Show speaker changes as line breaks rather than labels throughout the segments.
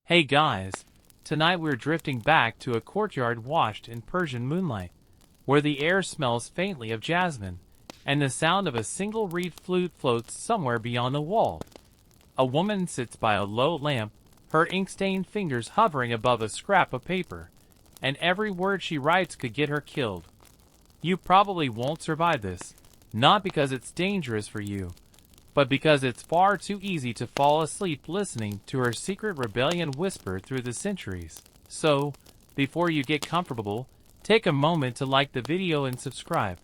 Hey guys, tonight we're drifting back to a courtyard washed in Persian moonlight, where the air smells faintly of jasmine, and the sound of a single reed flute floats somewhere beyond the wall. A woman sits by a low lamp, her ink-stained fingers hovering above a scrap of paper, and every word she writes could get her killed. You probably won't survive this, not because it's dangerous for you, but because it's far too easy to fall asleep listening to her secret rebellion whisper through the centuries. So, before you get comfortable, take a moment to like the video and subscribe,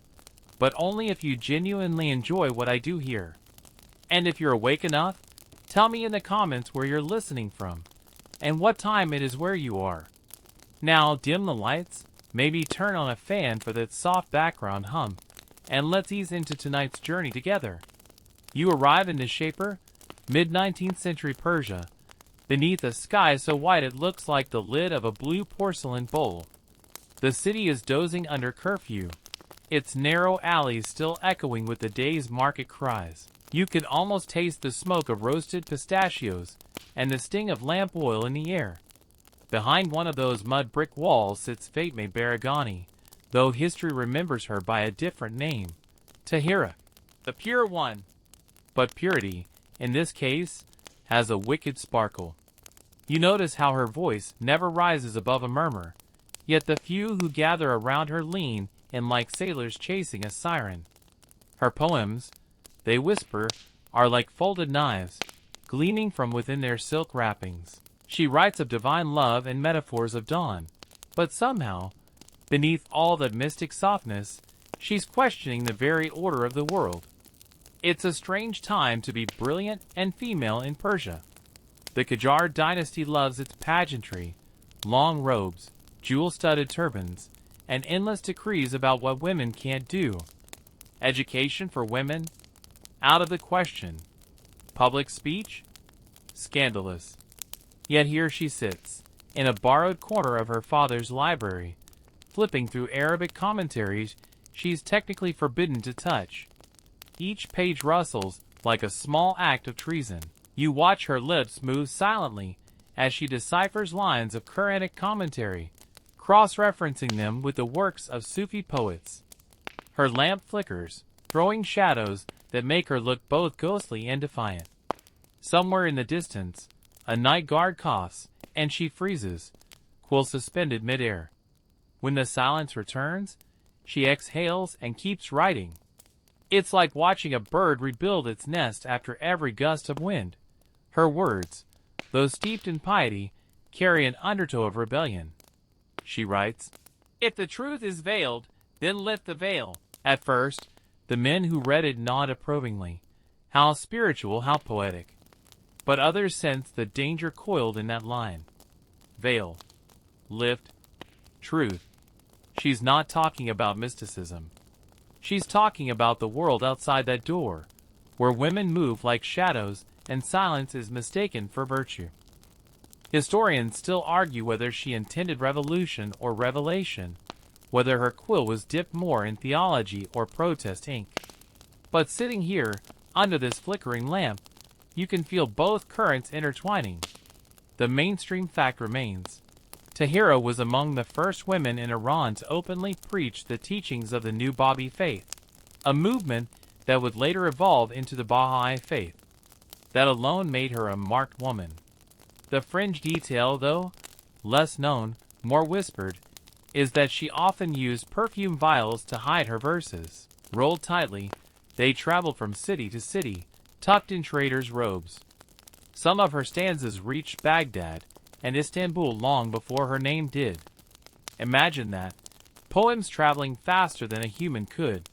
but only if you genuinely enjoy what I do here. And if you're awake enough, tell me in the comments where you're listening from, and what time it is where you are. Now dim the lights, maybe turn on a fan for that soft background hum, and let's ease into tonight's journey together. You arrive in Nishaper, mid-19th century Persia, beneath a sky so white it looks like the lid of a blue porcelain bowl. The city is dozing under curfew, its narrow alleys still echoing with the day's market cries. You can almost taste the smoke of roasted pistachios and the sting of lamp oil in the air. Behind one of those mud brick walls sits Fatme Baragani, though history remembers her by a different name, Tahira, the pure one. But purity, in this case, has a wicked sparkle. You notice how her voice never rises above a murmur, yet the few who gather around her lean in like sailors chasing a siren. Her poems, they whisper, are like folded knives, gleaming from within their silk wrappings. She writes of divine love and metaphors of dawn, but somehow, beneath all that mystic softness, she's questioning the very order of the world. It's a strange time to be brilliant and female in Persia. The Qajar dynasty loves its pageantry, long robes, jewel-studded turbans, and endless decrees about what women can't do. Education for women? Out of the question. Public speech? Scandalous. Yet here she sits, in a borrowed corner of her father's library, flipping through Arabic commentaries she's technically forbidden to touch. Each page rustles like a small act of treason. You watch her lips move silently as she deciphers lines of Quranic commentary, cross-referencing them with the works of Sufi poets. Her lamp flickers, throwing shadows that make her look both ghostly and defiant. Somewhere in the distance, a night guard coughs, and she freezes, quill suspended midair. When the silence returns, she exhales and keeps writing. It's like watching a bird rebuild its nest after every gust of wind. Her words, though steeped in piety, carry an undertow of rebellion. She writes, "If the truth is veiled, then lift the veil." At first, the men who read it nod approvingly. How spiritual, how poetic. But others sense the danger coiled in that line. Veil. Lift. Truth. She's not talking about mysticism. She's talking about the world outside that door, where women move like shadows and silence is mistaken for virtue. Historians still argue whether she intended revolution or revelation, whether her quill was dipped more in theology or protest ink. But sitting here, under this flickering lamp, you can feel both currents intertwining. The mainstream fact remains. Tahira was among the first women in Iran to openly preach the teachings of the new Babi faith, a movement that would later evolve into the Baha'i faith. That alone made her a marked woman. The fringe detail, though, less known, more whispered, is that she often used perfume vials to hide her verses. Rolled tightly, they traveled from city to city, tucked in traders' robes. Some of her stanzas reached Baghdad and Istanbul long before her name did. Imagine that. Poems traveling faster than a human could.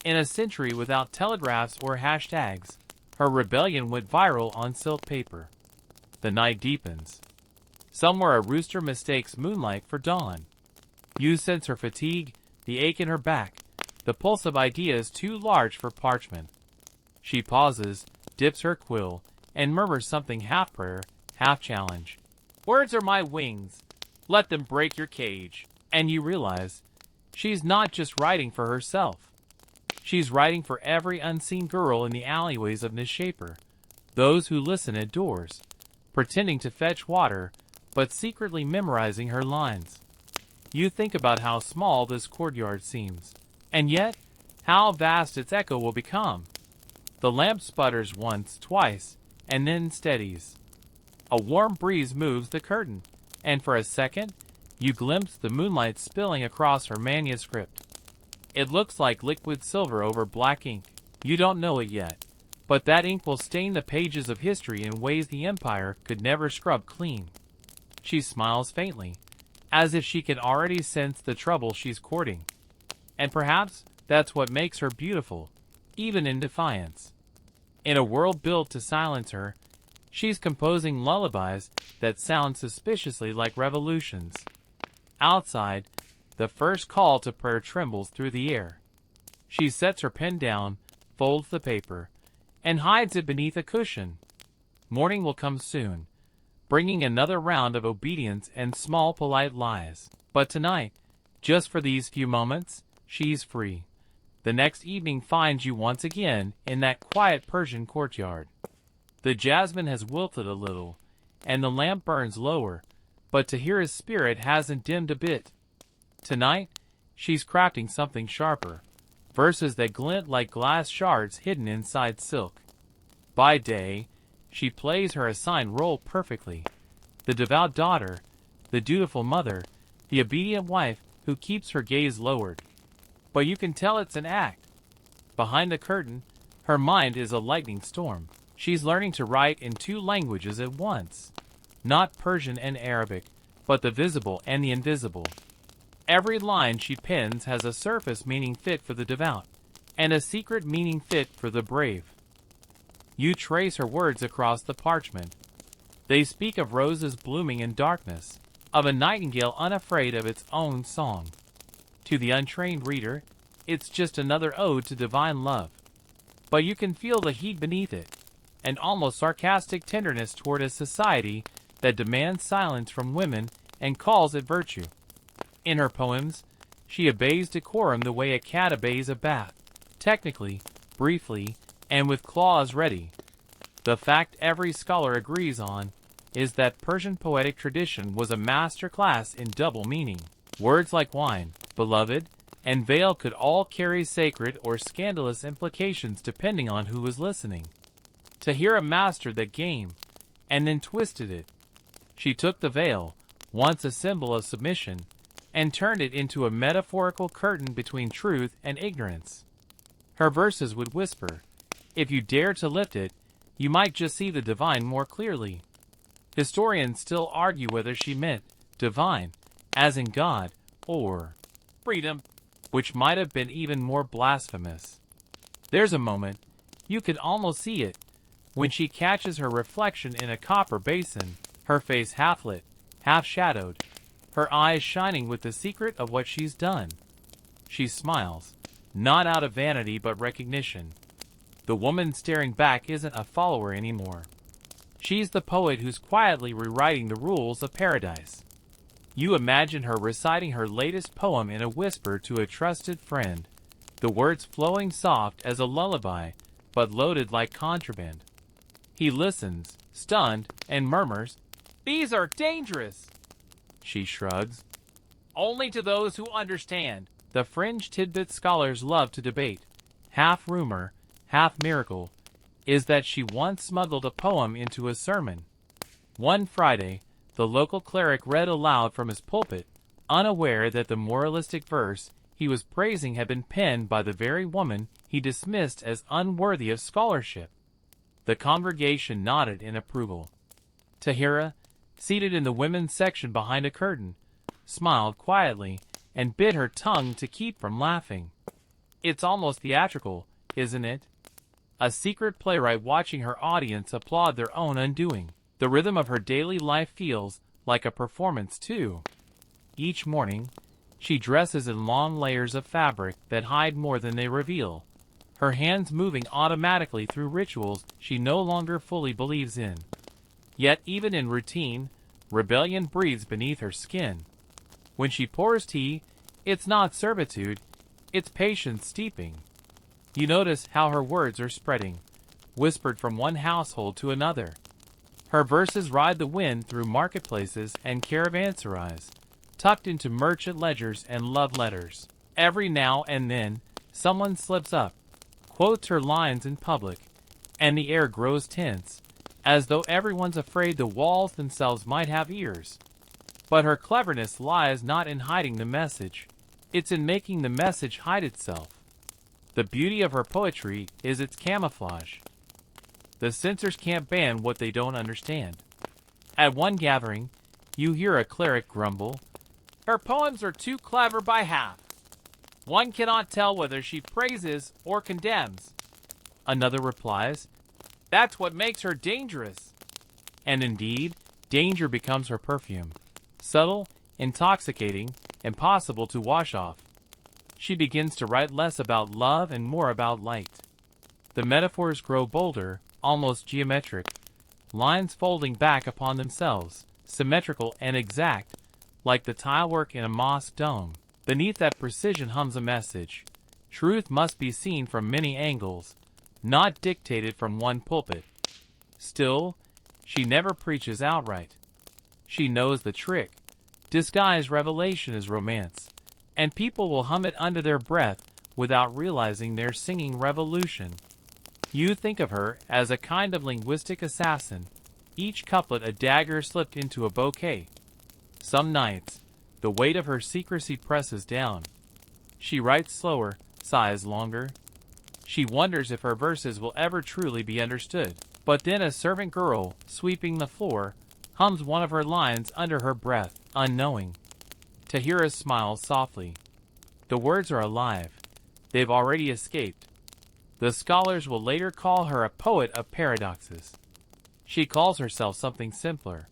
In a century without telegraphs or hashtags, her rebellion went viral on silk paper. The night deepens. Somewhere a rooster mistakes moonlight for dawn. You sense her fatigue, the ache in her back, the pulse of ideas too large for parchment. She pauses, dips her quill, and murmurs something half prayer, half challenge. "Words are my wings. Let them break your cage." And you realize, she's not just writing for herself. She's writing for every unseen girl in the alleyways of Nishaper, those who listen at doors, pretending to fetch water, but secretly memorizing her lines. You think about how small this courtyard seems, and yet, how vast its echo will become. The lamp sputters once, twice, and then steadies. A warm breeze moves the curtain, and for a second, you glimpse the moonlight spilling across her manuscript. It looks like liquid silver over black ink. You don't know it yet, but that ink will stain the pages of history in ways the Empire could never scrub clean. She smiles faintly, as if she can already sense the trouble she's courting. And perhaps that's what makes her beautiful, even in defiance. In a world built to silence her, she's composing lullabies that sound suspiciously like revolutions. Outside, the first call to prayer trembles through the air. She sets her pen down, folds the paper, and hides it beneath a cushion. Morning will come soon, bringing another round of obedience and small polite lies. But tonight, just for these few moments, she's free. The next evening finds you once again in that quiet Persian courtyard. The jasmine has wilted a little, and the lamp burns lower, but Tahira's spirit hasn't dimmed a bit. Tonight, she's crafting something sharper, verses that glint like glass shards hidden inside silk. By day, she plays her assigned role perfectly. The devout daughter, the dutiful mother, the obedient wife who keeps her gaze lowered. But you can tell it's an act. Behind the curtain, her mind is a lightning storm. She's learning to write in two languages at once. Not Persian and Arabic, but the visible and the invisible. Every line she pens has a surface meaning fit for the devout, and a secret meaning fit for the brave. You trace her words across the parchment. They speak of roses blooming in darkness, of a nightingale unafraid of its own song. To the untrained reader, it's just another ode to divine love. But you can feel the heat beneath it, an almost sarcastic tenderness toward a society that demands silence from women and calls it virtue. In her poems, she obeys decorum the way a cat obeys a bath, technically, briefly, and with claws ready. The fact every scholar agrees on is that Persian poetic tradition was a master class in double meaning. Words like wine, beloved, and veil could all carry sacred or scandalous implications depending on who was listening. Tahira mastered that game, and then twisted it. She took the veil, once a symbol of submission, and turned it into a metaphorical curtain between truth and ignorance. Her verses would whisper, if you dare to lift it, you might just see the divine more clearly. Historians still argue whether she meant divine, as in God, or freedom, which might have been even more blasphemous. There's a moment, you could almost see it, when she catches her reflection in a copper basin, her face half lit, half shadowed, her eyes shining with the secret of what she's done. She smiles, not out of vanity but recognition. The woman staring back isn't a follower anymore. She's the poet who's quietly rewriting the rules of paradise. You imagine her reciting her latest poem in a whisper to a trusted friend, the words flowing soft as a lullaby, but loaded like contraband. He listens, stunned, and murmurs, "These are dangerous!" She shrugs. "Only to those who understand." The fringe tidbit scholars love to debate, half rumor, half miracle, is that she once smuggled a poem into a sermon. One Friday, the local cleric read aloud from his pulpit, unaware that the moralistic verse he was praising had been penned by the very woman he dismissed as unworthy of scholarship. The congregation nodded in approval. Tahira, seated in the women's section behind a curtain, smiled quietly and bit her tongue to keep from laughing. It's almost theatrical, isn't it? A secret playwright watching her audience applaud their own undoing. The rhythm of her daily life feels like a performance too. Each morning, she dresses in long layers of fabric that hide more than they reveal, her hands moving automatically through rituals she no longer fully believes in. Yet even in routine, rebellion breathes beneath her skin. When she pours tea, it's not servitude, it's patience steeping. You notice how her words are spreading, whispered from one household to another. Her verses ride the wind through marketplaces and caravanserais, tucked into merchant ledgers and love letters. Every now and then, someone slips up, quotes her lines in public, and the air grows tense, as though everyone's afraid the walls themselves might have ears. But her cleverness lies not in hiding the message, it's in making the message hide itself. The beauty of her poetry is its camouflage. The censors can't ban what they don't understand. At one gathering, you hear a cleric grumble, "Her poems are too clever by half. One cannot tell whether she praises or condemns." Another replies, "That's what makes her dangerous." And indeed, danger becomes her perfume. Subtle, intoxicating, impossible to wash off. She begins to write less about love and more about light. The metaphors grow bolder, almost geometric, lines folding back upon themselves, symmetrical and exact, like the tilework in a mosque dome. Beneath that precision hums a message. Truth must be seen from many angles, not dictated from one pulpit. Still, she never preaches outright. She knows the trick. Disguised revelation is romance, and people will hum it under their breath without realizing they're singing revolution. You think of her as a kind of linguistic assassin, each couplet a dagger slipped into a bouquet. Some nights, the weight of her secrecy presses down. She writes slower, sighs longer. She wonders if her verses will ever truly be understood. But then a servant girl, sweeping the floor, hums one of her lines under her breath, unknowing. Tahira smiles softly. The words are alive. They've already escaped. The scholars will later call her a poet of paradoxes. She calls herself something simpler,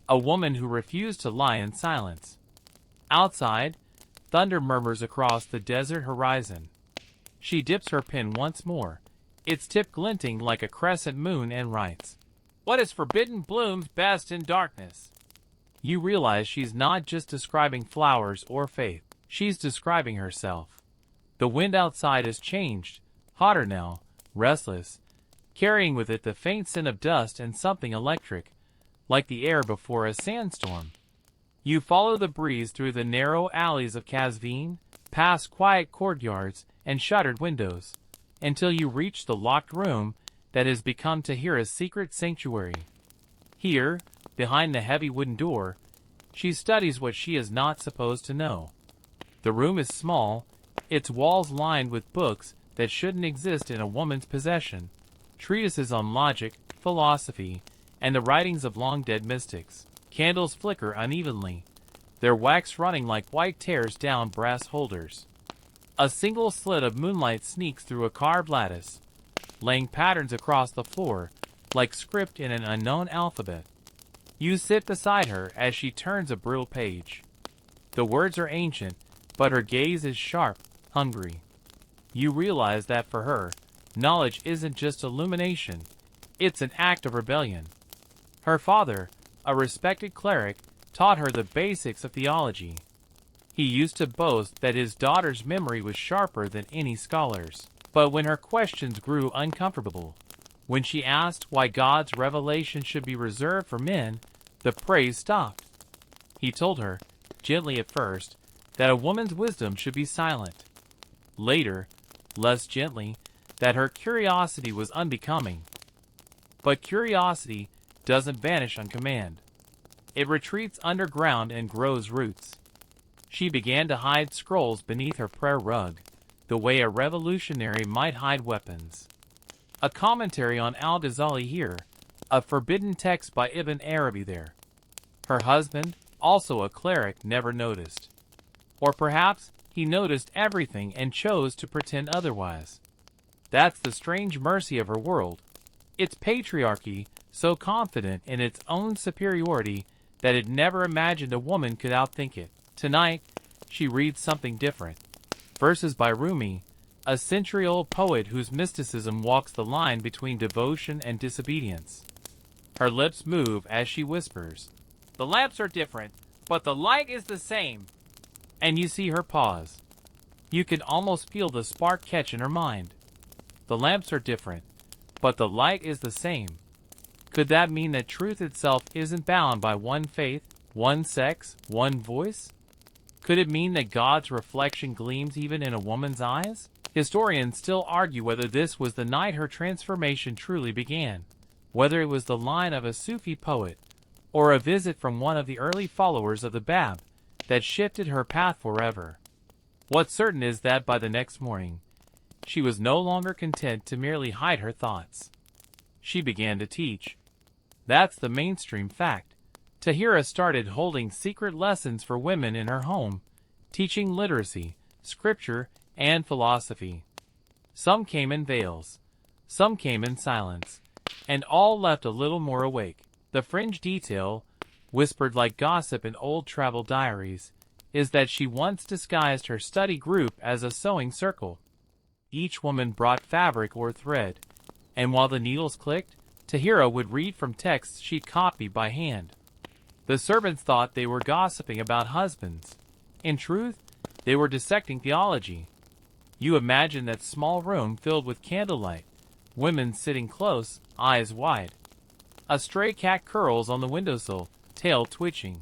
a woman who refused to lie in silence. Outside, thunder murmurs across the desert horizon. She dips her pen once more, its tip glinting like a crescent moon, and writes, "What is forbidden blooms best in darkness." You realize she's not just describing flowers or faith, she's describing herself. The wind outside has changed, hotter now, restless, carrying with it the faint scent of dust and something electric, like the air before a sandstorm. You follow the breeze through the narrow alleys of Kazvin, past quiet courtyards and shuttered windows, until you reach the locked room that has become Tahira's secret sanctuary. Here, behind the heavy wooden door, she studies what she is not supposed to know. The room is small, its walls lined with books that shouldn't exist in a woman's possession, treatises on logic, philosophy, and the writings of long-dead mystics. Candles flicker unevenly, their wax running like white tears down brass holders. A single slit of moonlight sneaks through a carved lattice, laying patterns across the floor, like script in an unknown alphabet. You sit beside her as she turns a brittle page. The words are ancient, but her gaze is sharp, hungry. You realize that for her, knowledge isn't just illumination, it's an act of rebellion. Her father, a respected cleric, taught her the basics of theology. He used to boast that his daughter's memory was sharper than any scholar's. But when her questions grew uncomfortable, when she asked why God's revelation should be reserved for men, the praise stopped. He told her, gently at first, that a woman's wisdom should be silent. Later, less gently, that her curiosity was unbecoming. But curiosity doesn't vanish on command. It retreats underground and grows roots. She began to hide scrolls beneath her prayer rug, the way a revolutionary might hide weapons. A commentary on Al-Ghazali here, a forbidden text by Ibn Arabi there. Her husband, also a cleric, never noticed. Or perhaps he noticed everything and chose to pretend otherwise. That's the strange mercy of her world. Its patriarchy, so confident in its own superiority that it never imagined a woman could outthink it. Tonight, she reads something different. Verses by Rumi, a century-old poet whose mysticism walks the line between devotion and disobedience. Her lips move as she whispers, "The lamps are different, but the light is the same." And you see her pause. You can almost feel the spark catch in her mind. The lamps are different, but the light is the same. Could that mean that truth itself isn't bound by one faith, one sex, one voice? Could it mean that God's reflection gleams even in a woman's eyes? Historians still argue whether this was the night her transformation truly began, whether it was the line of a Sufi poet, or a visit from one of the early followers of the Bab, that shifted her path forever. What's certain is that by the next morning, she was no longer content to merely hide her thoughts. She began to teach. That's the mainstream fact. Tahira started holding secret lessons for women in her home, teaching literacy, scripture, and philosophy. Some came in veils, some came in silence, and all left a little more awake. The fringe detail, whispered like gossip in old travel diaries, is that she once disguised her study group as a sewing circle. Each woman brought fabric or thread, and while the needles clicked, Tahira would read from texts she'd copied by hand. The servants thought they were gossiping about husbands. In truth, they were dissecting theology. You imagine that small room filled with candlelight, women sitting close, eyes wide. A stray cat curls on the windowsill, tail twitching.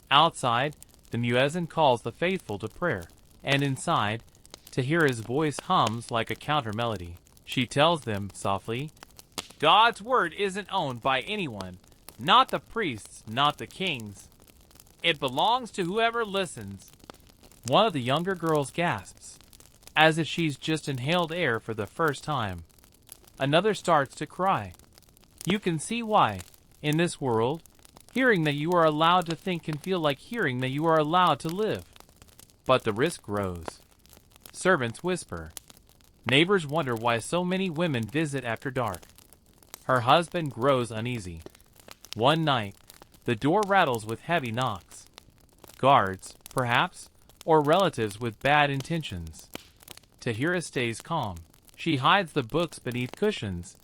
Outside, the muezzin calls the faithful to prayer, and inside, Tahira's voice hums like a counter-melody. She tells them, softly, God's word isn't owned by anyone, not the priests, not the kings. It belongs to whoever listens. One of the younger girls gasps, as if she's just inhaled air for the first time. Another starts to cry. You can see why, in this world, hearing that you are allowed to think can feel like hearing that you are allowed to live. But the risk grows. Servants whisper. Neighbors wonder why so many women visit after dark. Her husband grows uneasy. One night, the door rattles with heavy knocks. Guards, perhaps, or relatives with bad intentions. Tahira stays calm. She hides the books beneath cushions,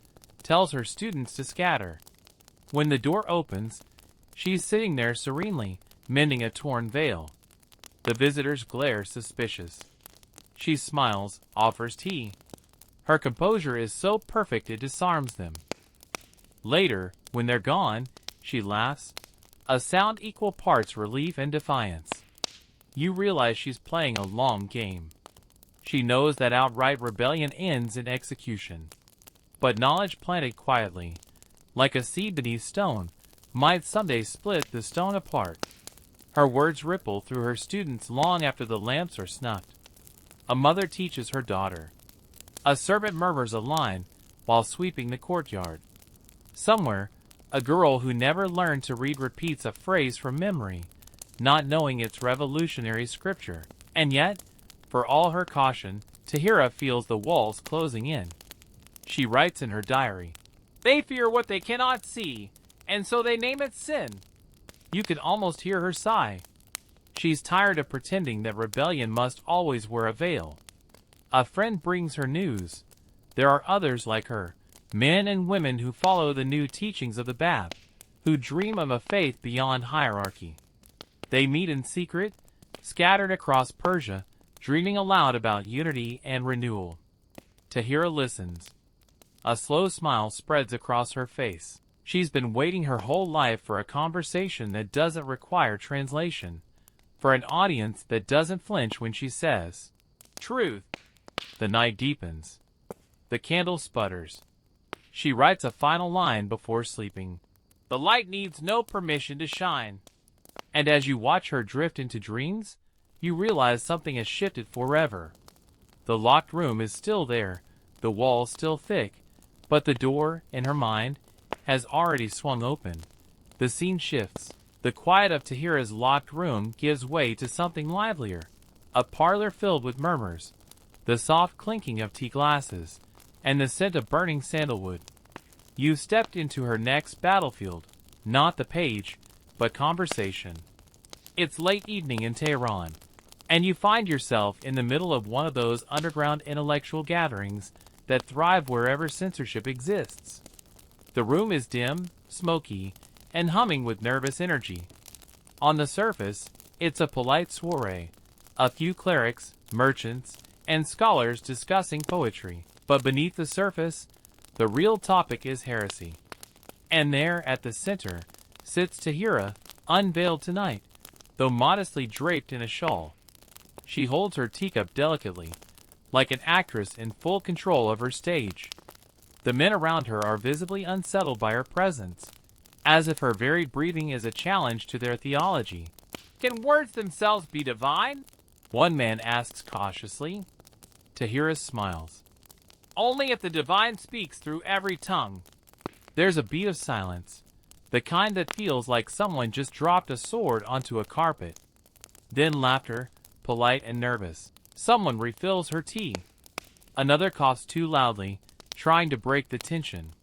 tells her students to scatter. When the door opens, she's sitting there serenely, mending a torn veil. The visitors glare suspicious. She smiles, offers tea. Her composure is so perfect it disarms them. Later, when they're gone, she laughs, a sound equal parts relief and defiance. You realize she's playing a long game. She knows that outright rebellion ends in execution. But knowledge planted quietly, like a seed beneath stone, might someday split the stone apart. Her words ripple through her students long after the lamps are snuffed. A mother teaches her daughter. A servant murmurs a line while sweeping the courtyard. Somewhere, a girl who never learned to read repeats a phrase from memory, not knowing its revolutionary scripture. And yet, for all her caution, Tahira feels the walls closing in. She writes in her diary, They fear what they cannot see, and so they name it sin. You can almost hear her sigh. She's tired of pretending that rebellion must always wear a veil. A friend brings her news. There are others like her, men and women who follow the new teachings of the Bab, who dream of a faith beyond hierarchy. They meet in secret, scattered across Persia, dreaming aloud about unity and renewal. Tahira listens. A slow smile spreads across her face. She's been waiting her whole life for a conversation that doesn't require translation, for an audience that doesn't flinch when she says, Truth. The night deepens. The candle sputters. She writes a final line before sleeping. The light needs no permission to shine. And as you watch her drift into dreams, you realize something has shifted forever. The locked room is still there, the walls still thick, but the door, in her mind, has already swung open. The scene shifts. The quiet of Tahira's locked room gives way to something livelier. A parlor filled with murmurs, the soft clinking of tea glasses, and the scent of burning sandalwood. You've stepped into her next battlefield, not the page, but conversation. It's late evening in Tehran, and you find yourself in the middle of one of those underground intellectual gatherings that thrive wherever censorship exists. The room is dim, smoky, and humming with nervous energy. On the surface, it's a polite soiree, a few clerics, merchants, and scholars discussing poetry. But beneath the surface, the real topic is heresy. And there, at the center, sits Tahira, unveiled tonight, though modestly draped in a shawl. She holds her teacup delicately, like an actress in full control of her stage. The men around her are visibly unsettled by her presence, as if her very breathing is a challenge to their theology. "Can words themselves be divine?" one man asks cautiously. Tahira smiles. "Only if the divine speaks through every tongue." There's a beat of silence, the kind that feels like someone just dropped a sword onto a carpet. Then laughter, polite and nervous. Someone refills her tea. Another coughs too loudly, trying to break the tension.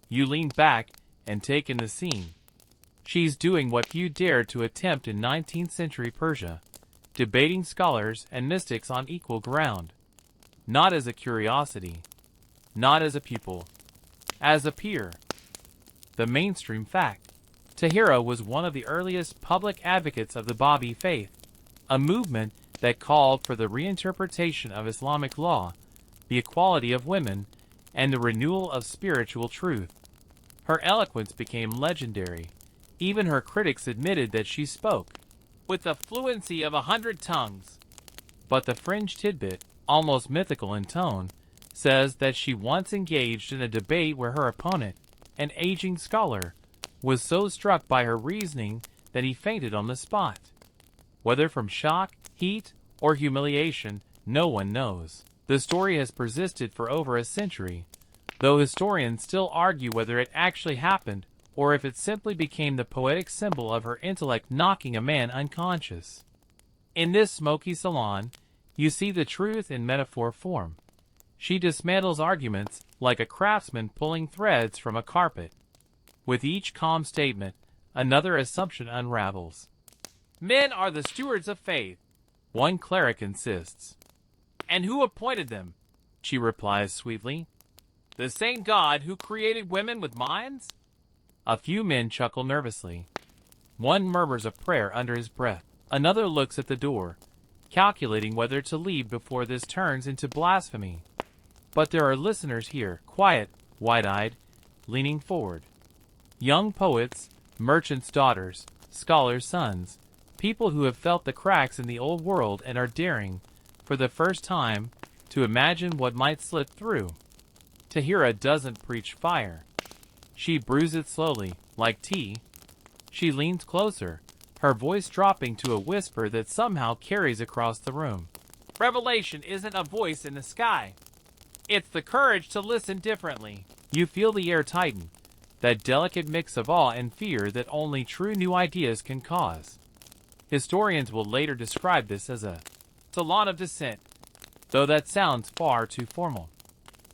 You lean back and take in the scene. She's doing what few dared to attempt in 19th century Persia, debating scholars and mystics on equal ground. Not as a curiosity, not as a pupil, as a peer. The mainstream fact. Tahira was one of the earliest public advocates of the Babi faith, a movement that called for the reinterpretation of Islamic law, the equality of women, and the renewal of spiritual truth. Her eloquence became legendary. Even her critics admitted that she spoke with the fluency of 100 tongues. But the fringe tidbit, almost mythical in tone, says that she once engaged in a debate where her opponent, an aging scholar, was so struck by her reasoning that he fainted on the spot. Whether from shock, heat, or humiliation, no one knows. The story has persisted for over a century, though historians still argue whether it actually happened or if it simply became the poetic symbol of her intellect knocking a man unconscious. In this smoky salon, you see the truth in metaphor form. She dismantles arguments like a craftsman pulling threads from a carpet. With each calm statement, another assumption unravels. "Men are the stewards of faith," one cleric insists. "And who appointed them?" she replies sweetly. "The same God who created women with minds?" A few men chuckle nervously. One murmurs a prayer under his breath. Another looks at the door, calculating whether to leave before this turns into blasphemy. But there are listeners here, quiet, wide-eyed, leaning forward. Young poets, merchants' daughters, scholars' sons, people who have felt the cracks in the old world and are daring, for the first time, to imagine what might slip through. Tahira doesn't preach fire. She brews it slowly, like tea. She leans closer, her voice dropping to a whisper that somehow carries across the room. "Revelation isn't a voice in the sky. It's the courage to listen differently." You feel the air tighten, that delicate mix of awe and fear that only true new ideas can cause. Historians will later describe this as a salon of dissent, though that sounds far too formal.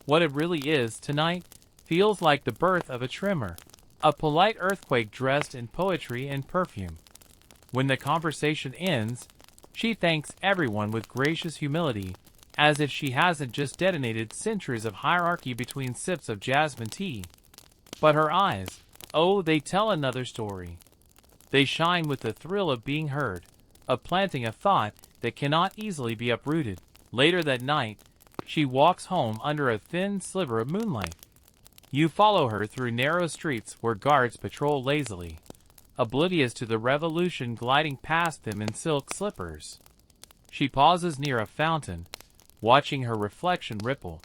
What it really is tonight feels like the birth of a tremor, a polite earthquake dressed in poetry and perfume. When the conversation ends, she thanks everyone with gracious humility, as if she hasn't just detonated centuries of hierarchy between sips of jasmine tea. But her eyes, oh, they tell another story. They shine with the thrill of being heard, of planting a thought that cannot easily be uprooted. Later that night, she walks home under a thin sliver of moonlight. You follow her through narrow streets where guards patrol lazily, oblivious to the revolution gliding past them in silk slippers. She pauses near a fountain, watching her reflection ripple.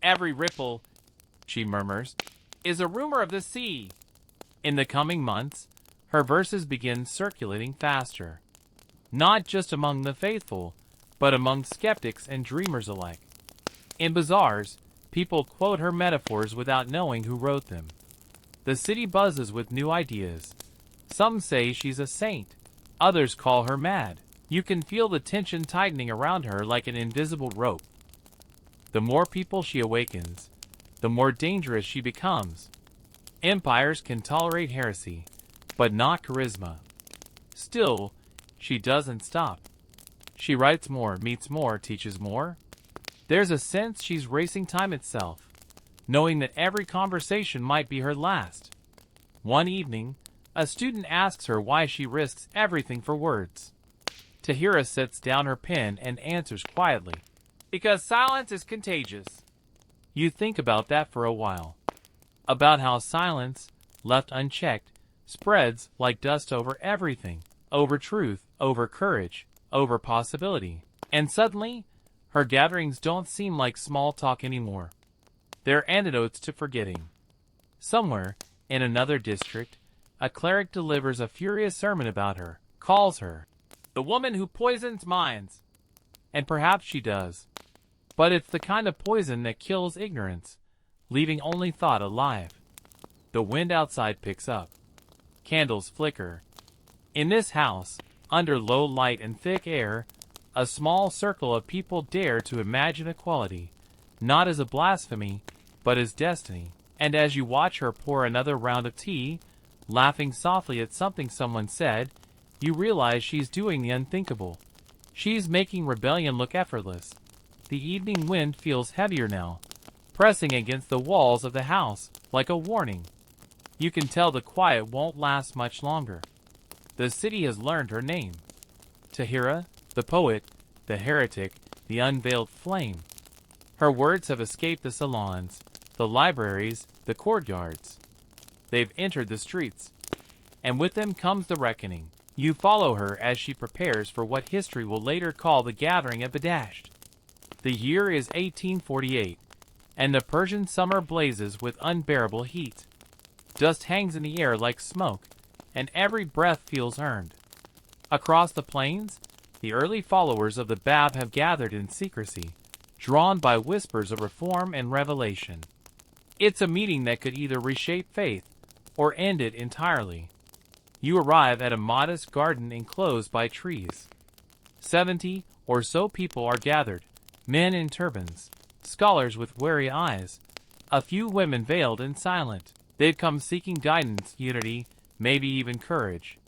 "Every ripple," she murmurs, "is a rumor of the sea." In the coming months, her verses begin circulating faster. Not just among the faithful, but among skeptics and dreamers alike. In bazaars, people quote her metaphors without knowing who wrote them. The city buzzes with new ideas. Some say she's a saint. Others call her mad. You can feel the tension tightening around her like an invisible rope. The more people she awakens, the more dangerous she becomes. Empires can tolerate heresy, but not charisma. Still, she doesn't stop. She writes more, meets more, teaches more. There's a sense she's racing time itself, knowing that every conversation might be her last. One evening, a student asks her why she risks everything for words. Tahira sets down her pen and answers quietly, "Because silence is contagious." You think about that for a while. About how silence, left unchecked, spreads like dust over everything, over truth, over courage, over possibility. And suddenly, her gatherings don't seem like small talk anymore. They're antidotes to forgetting. Somewhere, in another district, a cleric delivers a furious sermon about her, calls her the woman who poisons minds. And perhaps she does. But it's the kind of poison that kills ignorance, leaving only thought alive. The wind outside picks up. Candles flicker. In this house, under low light and thick air, a small circle of people dare to imagine equality, not as a blasphemy, but as destiny. And as you watch her pour another round of tea, laughing softly at something someone said, you realize she's doing the unthinkable. She's making rebellion look effortless. The evening wind feels heavier now, pressing against the walls of the house like a warning. You can tell the quiet won't last much longer. The city has learned her name. Tahira, the poet, the heretic, the unveiled flame. Her words have escaped the salons, the libraries, the courtyards. They've entered the streets. And with them comes the reckoning. You follow her as she prepares for what history will later call the gathering at Badasht. The year is 1848, and the Persian summer blazes with unbearable heat. Dust hangs in the air like smoke, and every breath feels earned. Across the plains, the early followers of the Bab have gathered in secrecy, drawn by whispers of reform and revelation. It's a meeting that could either reshape faith or end it entirely. You arrive at a modest garden enclosed by trees. 70 or so people are gathered, men in turbans, scholars with wary eyes, a few women veiled and silent. They've come seeking guidance, unity, maybe even courage.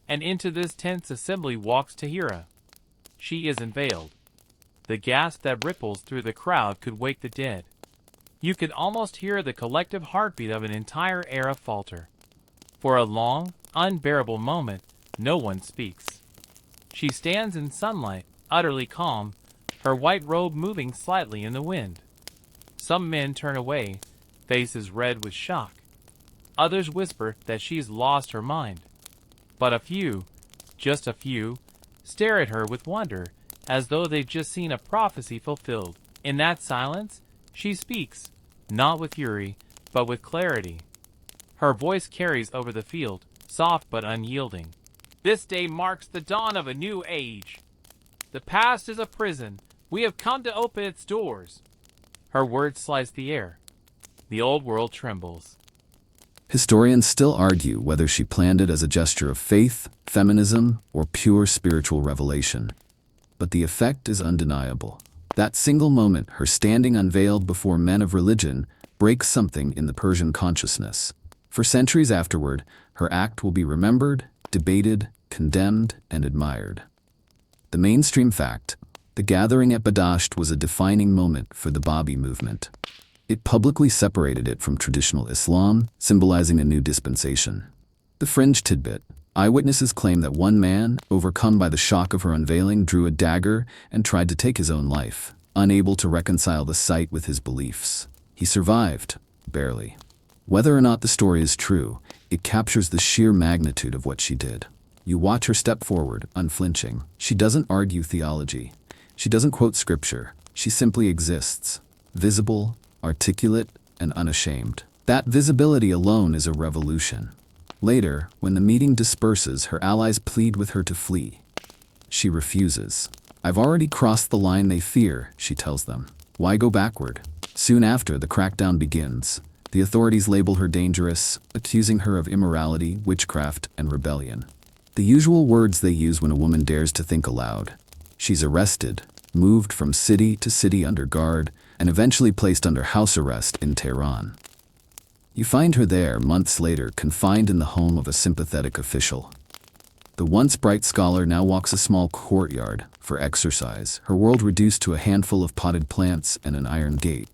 And into this tense assembly walks Tahira. She isn't veiled. The gasp that ripples through the crowd could wake the dead. You could almost hear the collective heartbeat of an entire era falter. For a long, unbearable moment, no one speaks. She stands in sunlight, utterly calm, her white robe moving slightly in the wind. Some men turn away, faces red with shock. Others whisper that she's lost her mind. But a few, just a few, stare at her with wonder, as though they've just seen a prophecy fulfilled. In that silence, she speaks, not with fury, but with clarity. Her voice carries over the field, soft but unyielding. This day marks the dawn of a new age. The past is a prison. We have come to open its doors. Her words slice the air. The old world trembles.
Historians still argue whether she planned it as a gesture of faith, feminism, or pure spiritual revelation. But the effect is undeniable. That single moment, her standing unveiled before men of religion, breaks something in the Persian consciousness. For centuries afterward, her act will be remembered, debated, condemned, and admired. The mainstream fact: the gathering at Badasht was a defining moment for the Babi movement. It publicly separated it from traditional Islam, symbolizing a new dispensation. The fringe tidbit: eyewitnesses claim that one man, overcome by the shock of her unveiling, drew a dagger and tried to take his own life, unable to reconcile the sight with his beliefs. He survived, barely. Whether or not the story is true, it captures the sheer magnitude of what she did. You watch her step forward, unflinching. She doesn't argue theology. She doesn't quote scripture. She simply exists, visible, articulate, and unashamed. That visibility alone is a revolution. Later, when the meeting disperses, her allies plead with her to flee. She refuses. "I've already crossed the line they fear," she tells them. Why go backward? Soon after, the crackdown begins. The authorities label her dangerous, accusing her of immorality, witchcraft, and rebellion. The usual words they use when a woman dares to think aloud. She's arrested, moved from city to city under guard, and eventually placed under house arrest in Tehran. You find her there, months later, confined in the home of a sympathetic official. The once bright scholar now walks a small courtyard for exercise, her world reduced to a handful of potted plants and an iron gate.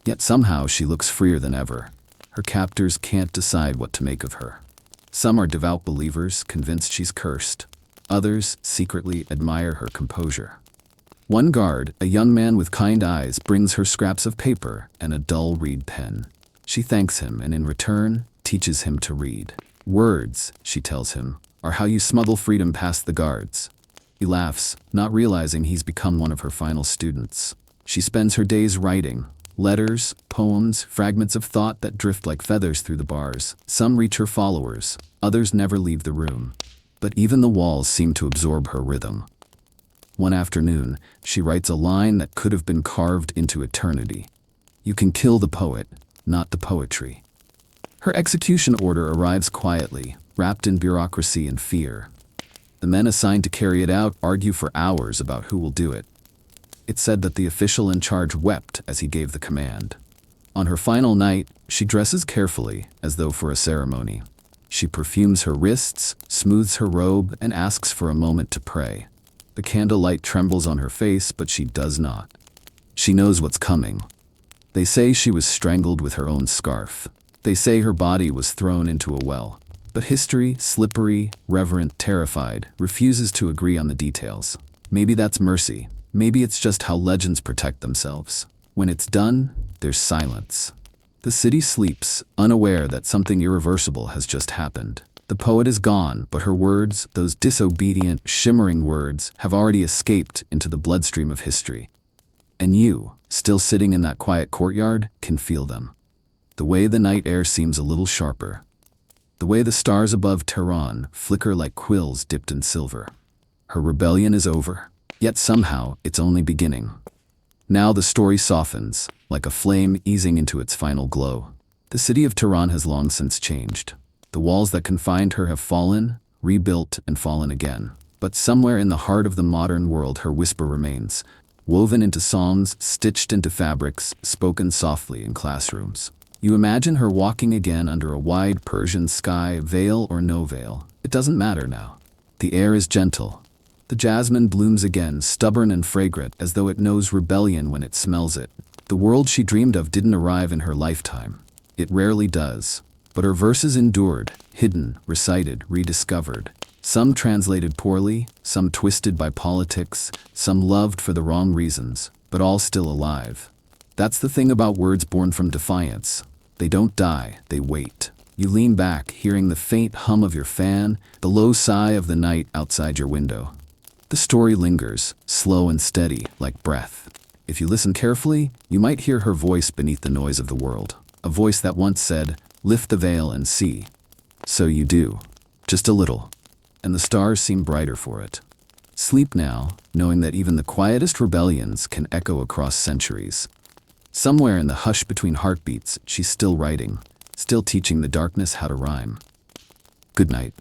Yet somehow she looks freer than ever. Her captors can't decide what to make of her. Some are devout believers, convinced she's cursed. Others secretly admire her composure. One guard, a young man with kind eyes, brings her scraps of paper and a dull reed pen. She thanks him, and in return, teaches him to read. Words, she tells him, are how you smuggle freedom past the guards. He laughs, not realizing he's become one of her final students. She spends her days writing. Letters, poems, fragments of thought that drift like feathers through the bars. Some reach her followers, others never leave the room. But even the walls seem to absorb her rhythm. One afternoon, she writes a line that could have been carved into eternity. You can kill the poet, not the poetry. Her execution order arrives quietly, wrapped in bureaucracy and fear. The men assigned to carry it out argue for hours about who will do it. It's said that the official in charge wept as he gave the command. On her final night, she dresses carefully, as though for a ceremony. She perfumes her wrists, smooths her robe, and asks for a moment to pray. The candlelight trembles on her face, but she does not. She knows what's coming. They say she was strangled with her own scarf. They say her body was thrown into a well. But history, slippery, reverent, terrified, refuses to agree on the details. Maybe that's mercy. Maybe it's just how legends protect themselves. When it's done, there's silence. The city sleeps, unaware that something irreversible has just happened. The poet is gone, but her words, those disobedient, shimmering words, have already escaped into the bloodstream of history. And you, still sitting in that quiet courtyard, can feel them. The way the night air seems a little sharper. The way the stars above Tehran flicker like quills dipped in silver. Her rebellion is over, yet somehow it's only beginning. Now the story softens, like a flame easing into its final glow. The city of Tehran has long since changed. The walls that confined her have fallen, rebuilt, and fallen again. But somewhere in the heart of the modern world her whisper remains, woven into songs, stitched into fabrics, spoken softly in classrooms. You imagine her walking again under a wide Persian sky, veil or no veil. It doesn't matter now. The air is gentle. The jasmine blooms again, stubborn and fragrant, as though it knows rebellion when it smells it. The world she dreamed of didn't arrive in her lifetime. It rarely does. But her verses endured, hidden, recited, rediscovered. Some translated poorly, some twisted by politics, some loved for the wrong reasons, but all still alive. That's the thing about words born from defiance. They don't die, they wait. You lean back, hearing the faint hum of your fan, the low sigh of the night outside your window. The story lingers, slow and steady, like breath. If you listen carefully, you might hear her voice beneath the noise of the world. A voice that once said, "Lift the veil and see." So you do. Just a little. And the stars seem brighter for it. Sleep now, knowing that even the quietest rebellions can echo across centuries. Somewhere in the hush between heartbeats, she's still writing, still teaching the darkness how to rhyme. Good night.